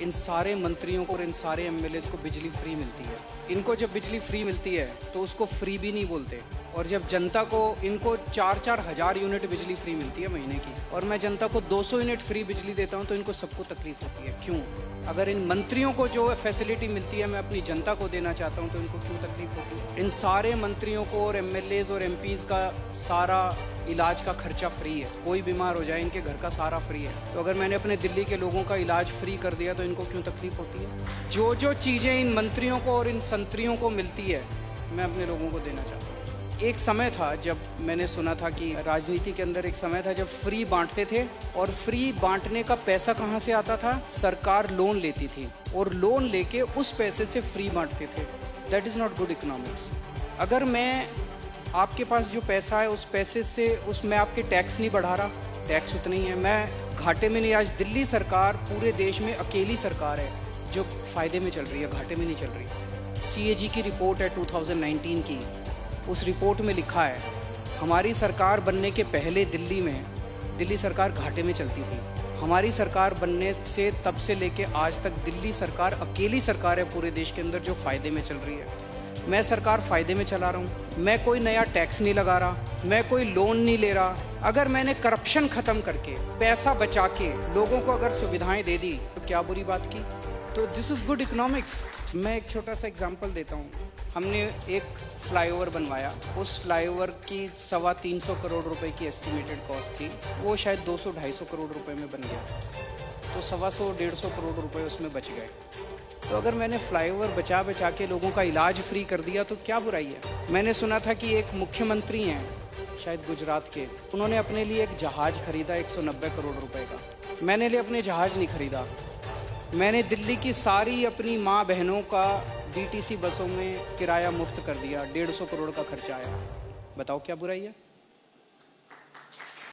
इन सारे मंत्रियों को और इन सारे एमएलएज को बिजली फ्री मिलती है। इनको जब बिजली फ्री मिलती है तो उसको फ्री भी नहीं बोलते। और जब जनता को इनको 4-4 हज़ार यूनिट बिजली फ्री मिलती है महीने की, और मैं जनता को 200 यूनिट फ्री बिजली देता हूं, तो इनको सबको तकलीफ होती है। क्यों? अगर इन मंत्रियों को जो फैसिलिटी मिलती है मैं अपनी जनता को देना चाहता हूं, तो इनको क्यों तकलीफ होती है? इन सारे मंत्रियों को और एमएलएज और एमपीज का सारा इलाज का खर्चा फ्री है। कोई बीमार हो जाए इनके घर का सारा फ्री है। तो अगर मैंने अपने दिल्ली के लोगों का इलाज फ्री कर दिया तो इनको क्यों तकलीफ होती है? जो जो चीज़ें इन मंत्रियों को और इन संतरियों को मिलती है मैं अपने लोगों को देना चाहता हूँ। एक समय था जब मैंने सुना था कि राजनीति के अंदर एक समय था जब फ्री बांटते थे, और फ्री बांटने का पैसा कहाँ से आता था? सरकार लोन लेती थी और लोन लेके उस पैसे से फ्री बांटते थे। That is not good economics. अगर मैं आपके पास जो पैसा है उस पैसे से मैं आपके टैक्स नहीं बढ़ा रहा, टैक्स उतना ही है, मैं घाटे में नहीं। आज दिल्ली सरकार पूरे देश में अकेली सरकार है जो फ़ायदे में चल रही है, घाटे में नहीं चल रही। सीएजी की रिपोर्ट है 2019 की, उस रिपोर्ट में लिखा है हमारी सरकार बनने के पहले दिल्ली सरकार घाटे में चलती थी। हमारी सरकार बनने से तब से लेके आज तक दिल्ली सरकार अकेली सरकार है पूरे देश के अंदर जो फ़ायदे में चल रही है। मैं सरकार फ़ायदे में चला रहा हूँ, मैं कोई नया टैक्स नहीं लगा रहा, मैं कोई लोन नहीं ले रहा। अगर मैंने करप्शन ख़त्म करके पैसा बचा के लोगों को अगर सुविधाएं दे दी तो क्या बुरी बात की? तो दिस इज़ गुड इकोनॉमिक्स। मैं एक छोटा सा एग्जांपल देता हूँ। हमने एक फ्लाईओवर बनवाया, उस फ्लाईओवर की 325 करोड़ रुपए की एस्टिमेटेड कॉस्ट थी, वो शायद 200-250 करोड़ रुपए में बन गया, तो 125-150 करोड़ रुपए उसमें बच गए। तो अगर मैंने फ्लाईओवर बचा के लोगों का इलाज फ्री कर दिया तो क्या बुराई है? मैंने सुना था कि एक मुख्यमंत्री हैं शायद गुजरात के, उन्होंने अपने लिए एक जहाज़ खरीदा 190 करोड़ रुपए का। मैंने लिए अपने जहाज़ नहीं खरीदा, मैंने दिल्ली की सारी अपनी माँ बहनों का डीटीसी बसों में किराया मुफ्त कर दिया, 150 करोड़ का खर्चा आया। बताओ क्या बुराई है?